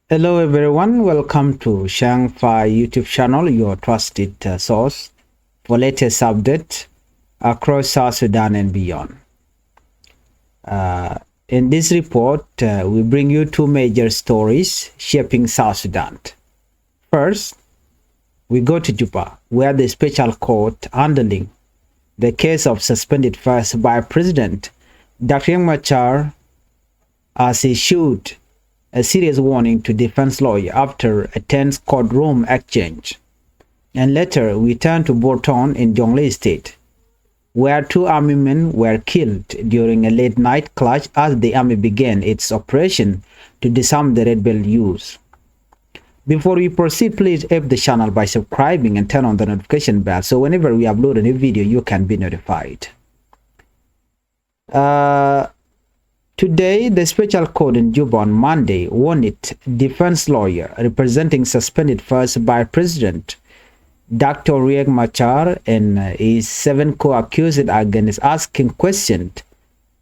Hello everyone, welcome to Changfied YouTube channel, your trusted source for latest updates across South Sudan and beyond. In this report, we bring you two major stories shaping South Sudan. First, we go to Juba, where the special court handling the case of suspended first by President Dr. Riek Machar has issued a serious warning to defense lawyer after a tense courtroom exchange. And later, we turn to Borton in Jonglei State, where two army men were killed during a late-night clash as the army began its operation to disarm the rebel youths. Before we proceed, please help the channel by subscribing and turn on the notification bell so whenever we upload a new video, you can be notified. Today, the special court in Juba on Monday warned defense lawyer representing suspended first by President Dr. Riek Machar and his 7 co-accused against asking questions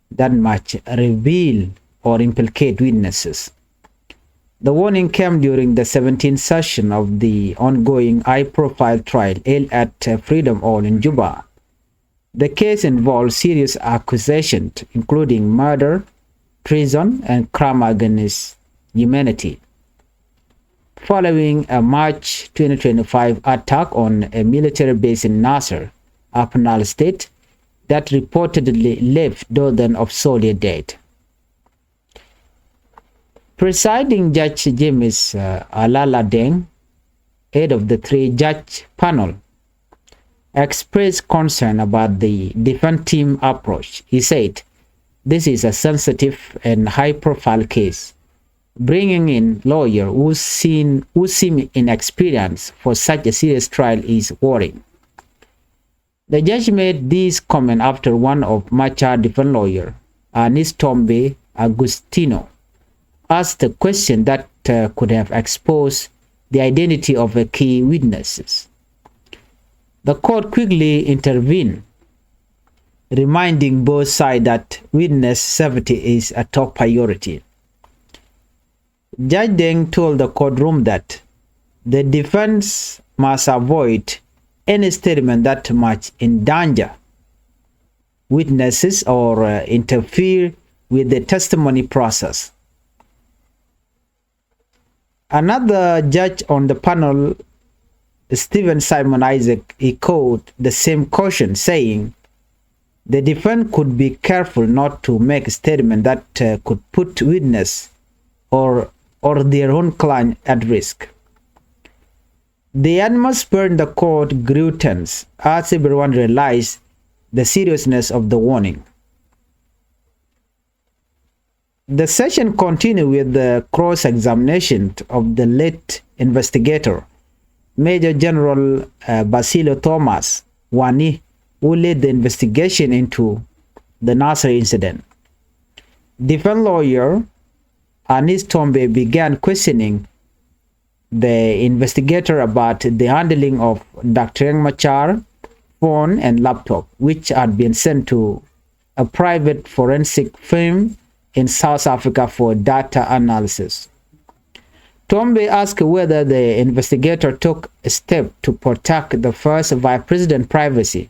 that might reveal or implicate witnesses. The warning came during the 17th session of the ongoing high-profile trial held at Freedom Hall in Juba. The case involves serious accusations, including murder, treason, and crime against humanity. Following a March 2025 attack on a military base in Nasser, Upper State, that reportedly left dozens of soldiers dead. Presiding Judge James Alala Deng, head of the 3-judge panel, expressed concern about the defense team approach. He said, "This is a sensitive and high-profile case. Bringing in lawyers who seem inexperienced for such a serious trial is worrying." The judge made these comments after one of Machar defense lawyer, Anis Tombe Agustino, asked a question that could have exposed the identity of the key witnesses. The court quickly intervened, reminding both sides that witness safety is a top priority. Judge Deng told the courtroom that the defense must avoid any statement that might endanger witnesses or interfere with the testimony process. Another judge on the panel, Stephen Simon Isaac, echoed the same caution, saying the defense could be careful not to make a statement that could put witness or their own client at risk. The atmosphere in the court grew tense as everyone realized the seriousness of the warning. The session continued with the cross-examination of the late investigator, Major General Basilio Thomas Wani, who led the investigation into the Nasser incident. Defense lawyer Anis Tombe began questioning the investigator about the handling of Dr. Riek Machar phone and laptop, which had been sent to a private forensic firm in South Africa for data analysis. Tombe asked whether the investigator took a step to protect the first vice president's privacy,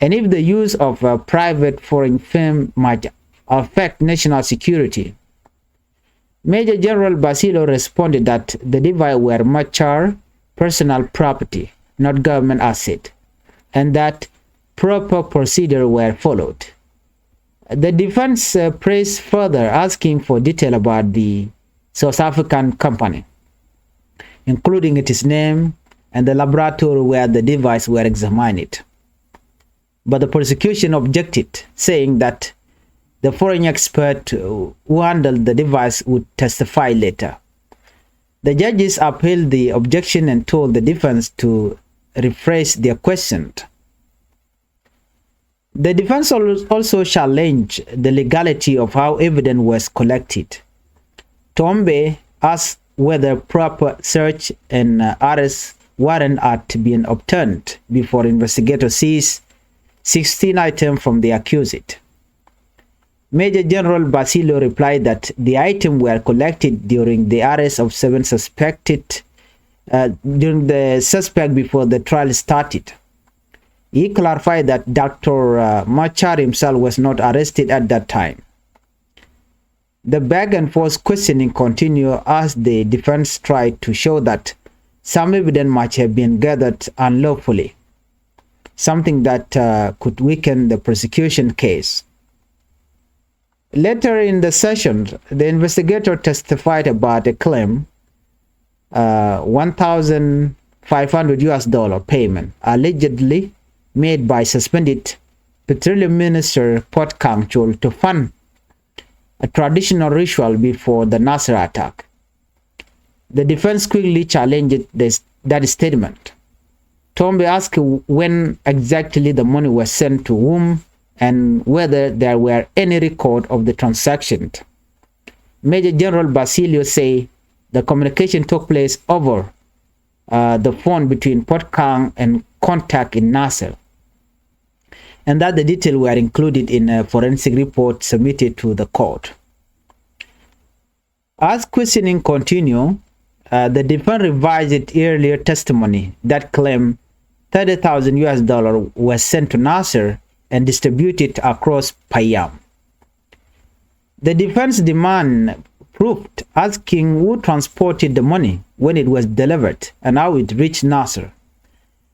and if the use of a private foreign firm might affect national security. Major General Basilio responded that the devices were Machar personal property, not government asset, and that proper procedures were followed. The defense pressed further, asking for detail about the South African company, including its name and the laboratory where the devices were examined. But the prosecution objected, saying that the foreign expert who handled the device would testify later. The judges upheld the objection and told the defense to rephrase their question. The defense also challenged the legality of how evidence was collected. Tombe asked whether proper search and arrest warrant had been obtained before investigators seized 16 items from the accused. Major General Basilio replied that the items were collected during the arrest of 7 suspected during the suspect before the trial started. He clarified that Dr. Machar himself was not arrested at that time. The back and forth questioning continued as the defense tried to show that some evidence might have been gathered unlawfully, something that could weaken the prosecution case. Later in the session, the investigator testified about a claim $1,500 payment allegedly made by suspended Petroleum Minister Pot Kang Chul to fund a traditional ritual before the Nasser attack. The defense quickly challenged that statement. Tombe asked when exactly the money was sent to whom and whether there were any record of the transaction. Major General Basilio said the communication took place over the phone between Pot Kang and contact in Nasser, and that the details were included in a forensic report submitted to the court. As questioning continued, the defense revised its earlier testimony that claimed $30,000 was sent to Nasser and distributed across Payam. The defense demand proved, asking who transported the money when it was delivered and how it reached Nasser.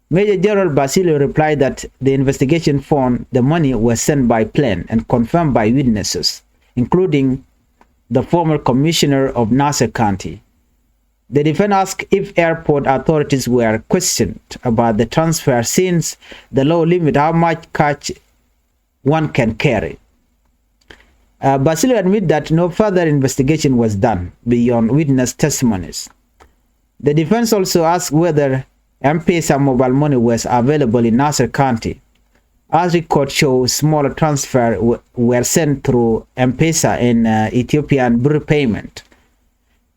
Major General Basilio replied that the investigation found the money was sent by plane and confirmed by witnesses, including the former commissioner of Nasser County. The defense asked if airport authorities were questioned about the transfer since the law limits how much cash one can carry. Basilio admitted that no further investigation was done beyond witness testimonies. The defense also asked whether M-Pesa mobile money was available in Nasser County. As records show, smaller transfers were sent through M-Pesa and Ethiopian Birr payment.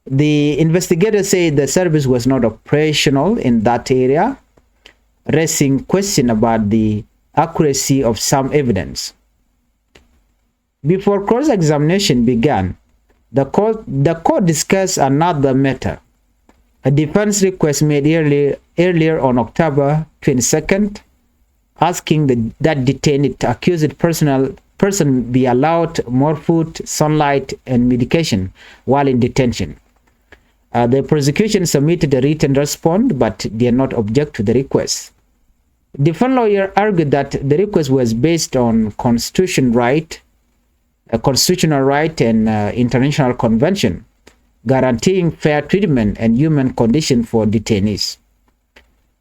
The investigators say the service was not operational in that area, raising questions about the accuracy of some evidence. Before cross-examination began, the court discussed another matter, a defense request made earlier on October 22nd, asking that detained accused person be allowed more food, sunlight, and medication while in detention. The prosecution submitted a written response but did not object to the request. Defense lawyer argued that the request was based on constitutional right and international convention guaranteeing fair treatment and human condition for detainees.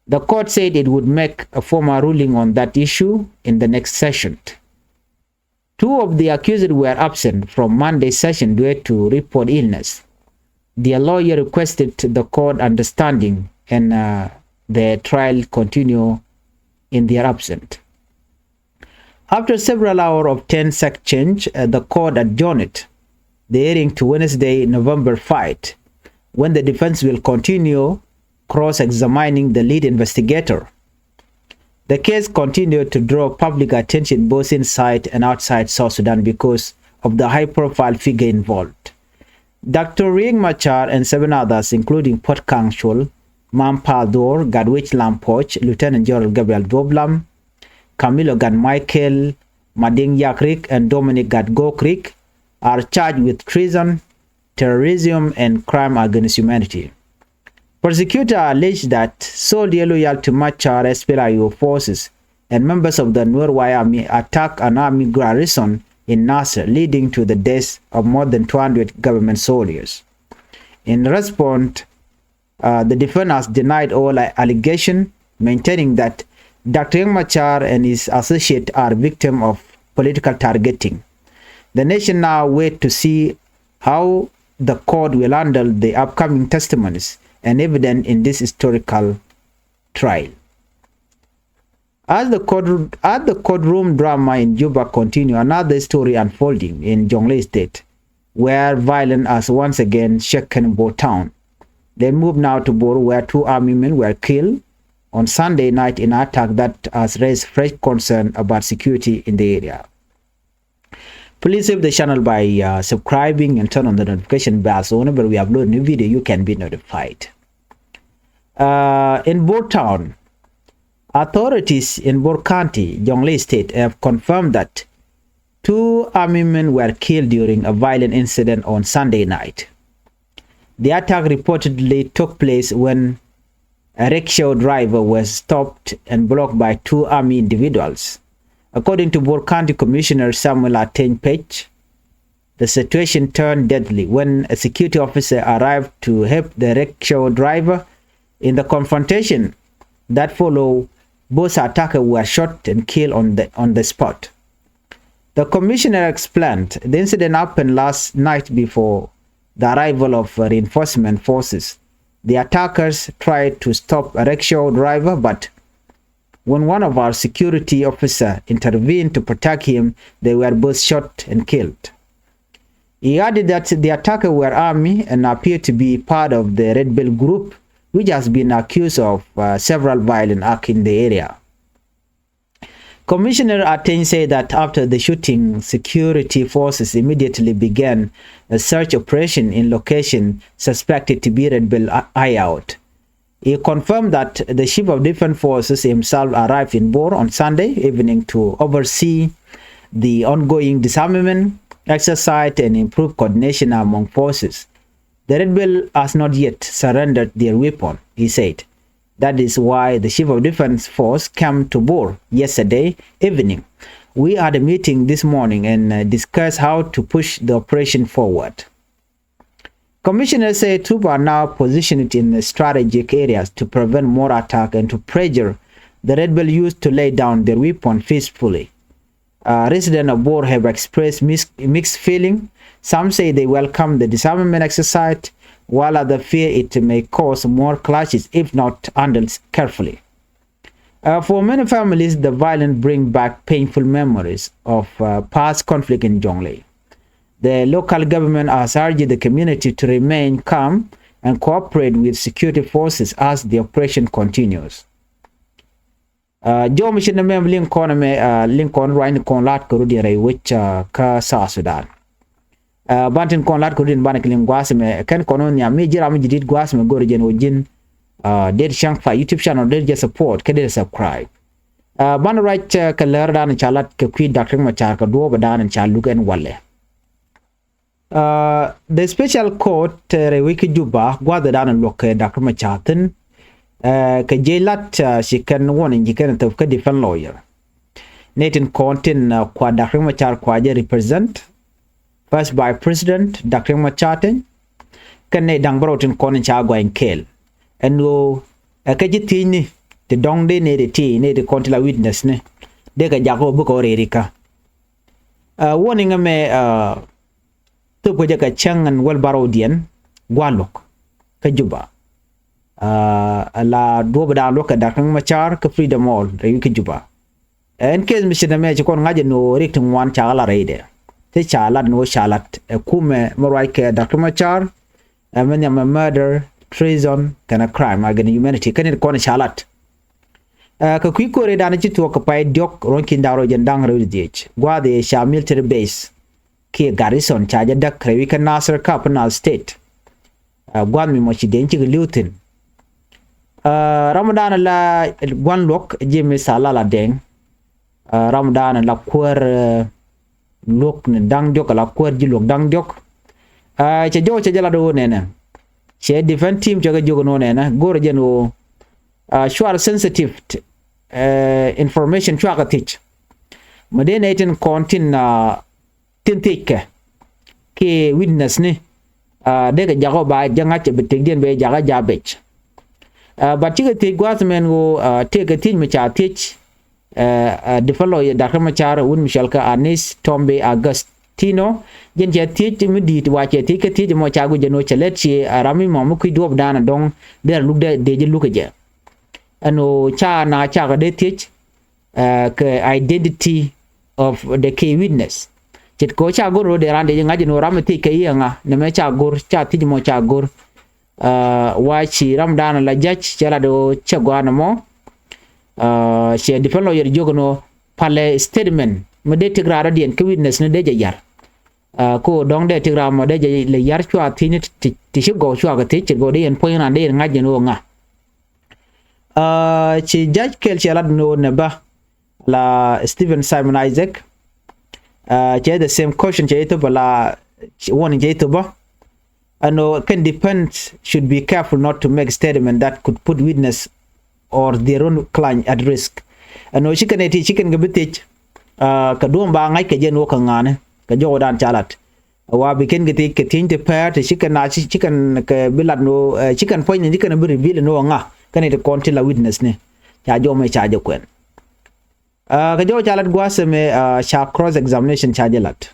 The court said it would make a formal ruling on that issue in the next session. 2 of the accused were absent from Monday's session due to report illness. Their lawyer requested the court understanding and the trial continue in their absence. After several hours of tense exchange, the court adjourned the hearing to Wednesday, November 5, when the defense will continue cross-examining the lead investigator. The case continued to draw public attention both inside and outside South Sudan because of the high-profile figure involved. Dr. Riek Machar and 7 others, including Pot Kang Chul, Mampal Dor, Gadwich Lampoch, Lieutenant General Gabriel Doblam, Camilo Gad Michael, Mading Yakrik, and Dominic Gad Gokrik, are charged with treason, terrorism, and crime against humanity. Prosecutors allege that soldiers loyal to Machar SPLIO forces and members of the Nuer Army attacked an army garrison in Nasser, leading to the deaths of more than 200 government soldiers. In response, the defense has denied all allegations, maintaining that Dr. Riek Machar and his associates are victims of political targeting. The nation now waits to see how the court will handle the upcoming testimonies and evidence in this historical trial. As the courtroom drama in Juba continues, another story unfolding in Jonglei State, where violence has once again shaken Bo town. They move now to Bor, where 2 army men were killed on Sunday night in an attack that has raised fresh concern about security in the area. Please help the channel by subscribing and turn on the notification bell so whenever we upload new video, you can be notified. In Bor Town, authorities in Bor County, Jonglei State, have confirmed that 2 army men were killed during a violent incident on Sunday night. The attack reportedly took place when a rickshaw driver was stopped and blocked by 2 army individuals. According to Bor County Commissioner Samuel Ateng Page, the situation turned deadly when a security officer arrived to help the rickshaw driver. In the confrontation that followed, both attackers were shot and killed on the spot. The commissioner explained the incident happened last night before the arrival of reinforcement forces. The attackers tried to stop a rickshaw driver, but when one of our security officers intervened to protect him, they were both shot and killed. He added that the attackers were army and appeared to be part of the Red Bell group, which has been accused of several violent acts in the area. Commissioner Ateng said that after the shooting, security forces immediately began a search operation in location suspected to be Red Bell hideout. He confirmed that the Chief of Defense Forces himself arrived in Bor on Sunday evening to oversee the ongoing disarmament exercise and improve coordination among forces. The Red Bell has not yet surrendered their weapon, he said. That is why the Chief of Defense Force came to Bor yesterday evening. We had a meeting this morning and discussed how to push the operation forward. Commissioner said troops are now positioned in strategic areas to prevent more attack and to pressure the Red Bell youth to lay down their weapon peacefully. Residents of Bor have expressed mixed feelings. Some say they welcome the disarmament exercise, while others fear it may cause more clashes if not handled carefully. For many families, the violence brings back painful memories of past conflict in Jonglei. The local government has urged the community to remain calm and cooperate with security forces as the operation continues. Jo mission mem Lincoln Ryan Conlat Kurudi which ka South Sudan. Bantin Conlat Kurudin Banakling Guasme can Cononia major amijit Guasme Gorgen Ujin dead Changfied YouTube channel did just support can subscribe. Ban right Kaler Dan and Chalat Kaki Dr. Machar Kadobadan and Chaluk and Wale. The special court Rewiki Juba gathered down and look Dr. Machatan Kajelat she can one in Jikan of different lawyer. Nathan Contin Qua Dr. Machar Quaja represent first by President Dr. Machatan can ne dang broten Conin Chagua and Kale and no a Kajitini the dong de ne the tea ne the Contila witness ne Dega Jago book or Erika. Warning a me to Pujaka Chang and Welbarodian, Gualok, Kajuba. La Dobada look at Dr. Machar, Freedom All, Rayukajuba. And case Mr. Magic on Rajano, written one chala rade. The chala no shalat, a kume, Moraike, Dr. Machar, a murder, treason, can a crime against humanity, can it call a shalat? Kakwiko redanity to occupy Diok, Ronkin Daro, and Dang Rodich, Guade, Sha military base. Ki garrison charge da Krevika Nasser Capanal State. Guan mi mochi denchi lutin. Ramadan la guan lok Jimmy Salala deng. Ramadan la quer lok ne dang jok la quer jilok dang jok. Chajo chajala do nena. Che defense team jaga jogo no nena. Gorjeno sure sensitive information chaka teach. Madena iten contin Tintake ke witness ne de jago ba janga che betegden be jaga jabech but you take Guasman go take a team which are teach the follow Dr. Machar un Michelka Anis Tombe Agustino jen je teach me to watch a take a teach mo chago jeno cheletchi arami momu ku do dana dong there look de look aja ano cha na cha de teach identity of the key witness. Chit ko cha guru de rande ngaji no ramati kayanga ne me cha gur cha tijmo cha gur wa chi ramdan la jach chala do chagwana mo she defend lawyer jogono pale statement me de tigrara dien ke witness ne de yar ko dong de tigra mo de le yar chwa thi ni ti shi go chwa ga ti chi go de en point na de nga je no nga chi judge kel chala no ne ba la Stephen Simon Isaac che the same question che to bala one je to ba ano can depend should be careful not to make statement that could put witness or their own client at risk ano chicken ga bitich ka duom ba ngai ka je no ka ngane ka jo dan chalat wa bikin giti ke tin te pair te chicken na chicken ka bilad no chicken point ni chicken bi reveal no nga kan it konti la witness ne cha jo me cha jo kwen ka jo chalat gwase me cha cross examination cha jelat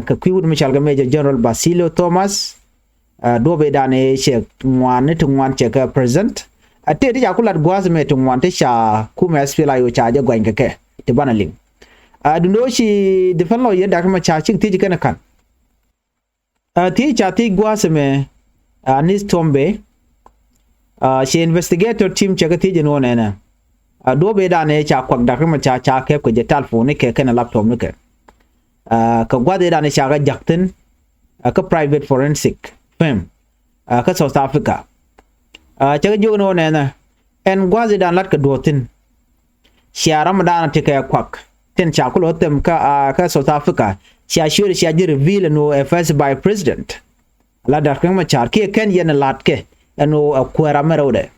ka kwiwud mi chalga Major General Basilio Thomas do be dane che ngwan to ngwan che ka present ate ti akulat gwase me to ngwan te cha kuma spela yo cha je gwan ke te banaling dundo shi defend lawyer da kuma cha chik ti kana kan ti cha ti gwase me anis tombe she investigator team che ka ti je no ne na do be dane cha kwak da kuma cha ke ko je telephone ke kana laptop ne ke ka gwade da ne cha ga jakten ka private forensic firm ka South Africa cha ga jono ne na en gwade da lat ka dotin shiaram da na te ka kwak ten cha ko tem ka South Africa cha shure cha ji reveal no first by president la da kan ma char ke ken yen lat ke no kwera merode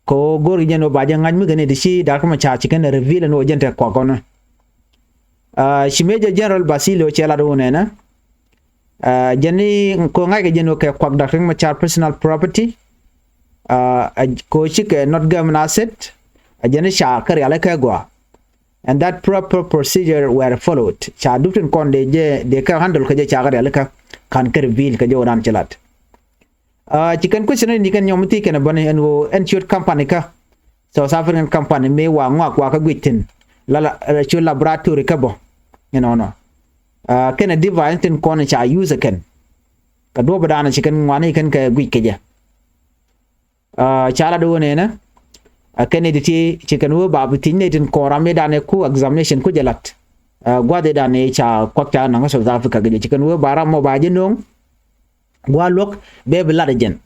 ko gori jeno ba jangan mi gane dishi da kuma cha chicken reveal no jente kwa kono shi Major General Basilio chela do ne na jani ko ngai ke jeno ke kwa da kuma cha personal property ko chike not government asset jani sha kare ala ka gwa and that proper procedure were followed cha dufin kon de ka handle ka je cha kare ala ka kan ke reveal ka jo ran chelat chicken question ni kan yomuti kan bane en ensure company ka South African company me wa ngwa kwa ka gwitin la chu laboratory ka bo you know no kan device tin kon cha user kan ka do badana chicken ngwani kan ka gwit ke ja chala do ne na kan editi chicken wo babu tin ne tin kora me dane ku examination ku jalat gwade dane cha kwakta na South Africa ga chicken wo bara mo ba jinong gwa lok be blada jen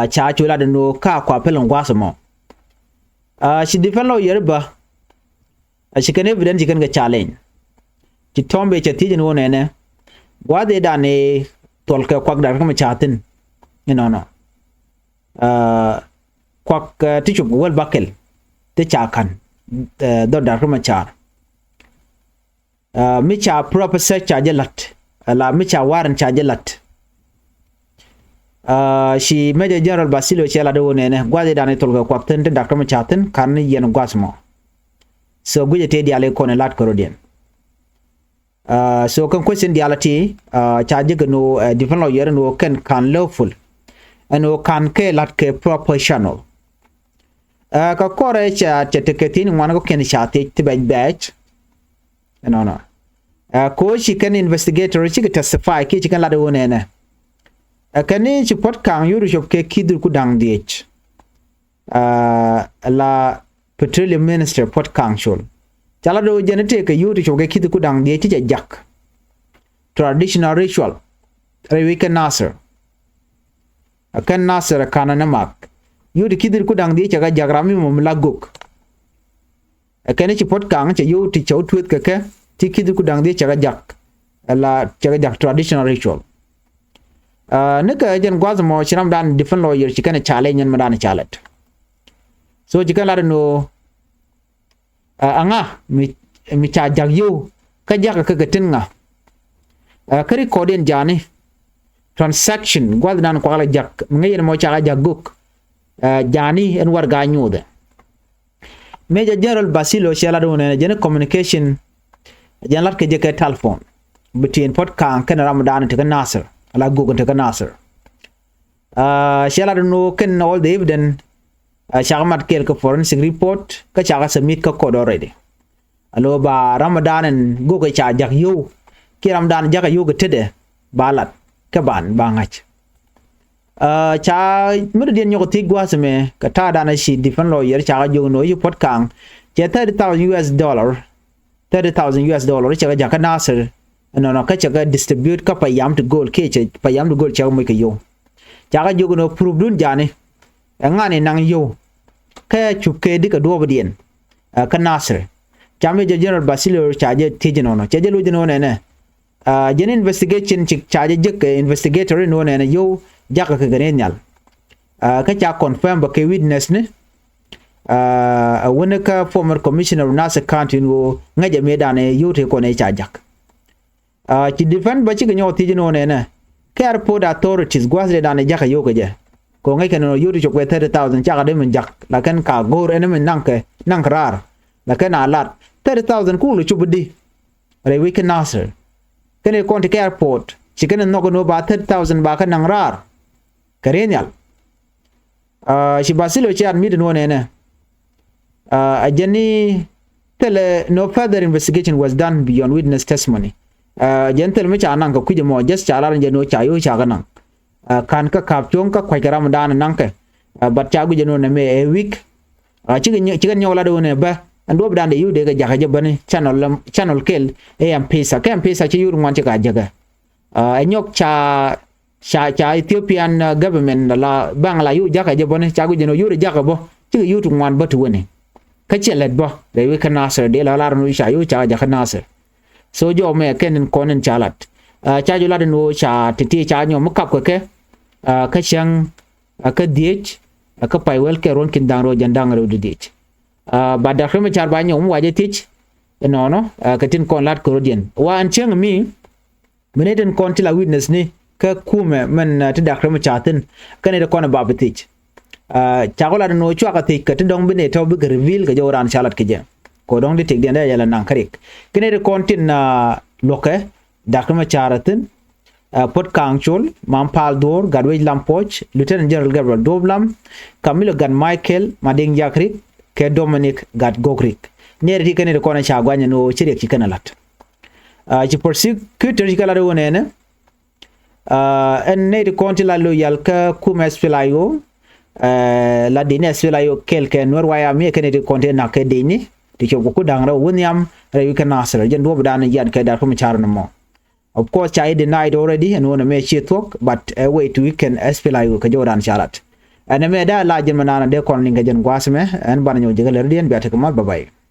cha chula de no ka kwa pelon gwa samo shi defelo yerba shi kan evidence shi kan ga challenge ki tombe cha tijin wona ne gwa de da ne tolka kwak da kuma chatin you know no kwak tichu wel bakel te cha kan do da kuma char mi cha proper search cha jelat la mi cha waran cha jelat shi Major General Basilio chela do ne gwade dane tolga kwakten te dakama chaten kan yen gwasmo so guje te diale ko ne lat korodien so kan question dialati charge no different lawyer no kan lawful and no kan ke lat ke proportional ka kore cha teketin wan ko ken chate te batch no ko shi kan investigator shi testify ki kan la do ne kani ci pot kan yuru shop ke kidur ku dang diech la petroleum minister pot kan shol chala do jenete ke yuru shop ke kidur ku dang diech ci jak traditional ritual rewi kan nasser kana na mak yuru kidur ku dang diech ga jagrami mum laguk kani ci pot kan ci yu ti chaw tweet ke ti kidur ku dang diech ga jak la jak traditional ritual nika jen gwazmo chiram dan different lawyer chikana challenge nyan madan chalet so chikala no anga mi cha jagyu ka jaga ka gatin nga kari kodin jani transaction gwad dan ko ala jak ngayen mo cha jaguk jani en war ga nyude Major General Basilio chela do ne jen communication jen lat ke je ka telephone between pot kan kana ramadan te nasser ala google te nasser shela no ken all the evidence shagamat kel ka forensic report ka chaga submit ka code already alo ba ramadan en google cha jak yo ki ramadan jaka yo ga tede balat ka ban bangach cha mudu den nyoko tigwa seme ka ta dana shi different lawyer chaga yo no yu pot kang che $30,000 $30,000 US chaga jaka nasir no ka chaga distribute ka payam to gold ke payam to gold chaga mo ke yo chaga jogo no proof dun jani ngani nang yo ka chuke dika do badien ka nasir chame general Basilio chaje tijino no chaje lu jino ne gen investigation chik chaje jek investigator no ne yo jaka ka gane nyal ka cha confirm ba ke witness ne wona ka former commissioner of Nasa County no ngaje medane yote ko ne cha jak ci defend ba ci ganyo tijino ne ka airport authorities gwasle dane jaka yo ko je ko ngai kan no yote ko 30,000 cha ga de men jak la kan ka gor ene men nang rar la kan alat 30,000 ku lu chubudi re we can answer kan e konti airport ci kan no no ba 30,000 ba kan nang rar karenyal shi Basilio ci admit no ne ajani tele no further investigation was done beyond witness testimony gentle me cha nang ko kuje mo just cha lar no cha yo cha ganang kan ka kap chong ka kwai karam dan nang ke bat cha gu no ne me a week ci gan nyola do ne ba ando dan de yu de ga jaga jabane channel kel am pesa ci yur ngwan ci ga jaga nyok cha Ethiopian government la bangla yu jaga jabane cha gu no yu jaga bo ci yu tu ngwan batu woni ka chelet bo de we kan nasir de la lar no cha yu cha jaga nasir so jo me ken konen chalat cha ju la de no cha titi cha nyo makap ko ke ka chang ka diech ka pai wel ke ron kin dang ro jandang ro diech ba da khme char ba nyo mu waje tich no ka tin kon lat ko dien wa an chang mi mineten kon tila witness ni ka kume men ta da khme chatin kan de kon ba bitich cha ko la de no chwa ka tik ka dong bine to bi reveal ka jo ran chalat ke je ko dong di tik den da yala nang karik kene de kon tin loke da khme charatin pot kangchol mampal dor gadwej lampoch lieutenant general Gabriel Doblam Camilo gan Michael mading yakrik ke Dominic gat gogrik nere di kene de kona cha gwanya no chirek ci kanalat ci prosecutor ci kala do ne en ne de konti la loyal ka kumes filayo la dines filayo kelke nor waya mi kene de konti na ke dini di ko ko dangra wonyam rewi kana sar jen do bdan yan ke dar ko mi charno mo. Of course, I denied already and want to make shit talk, but a way to weekend SPLI ka joran shalat. And I made a large manana de calling again guasme and banyo jigal and better come out. Bye bye.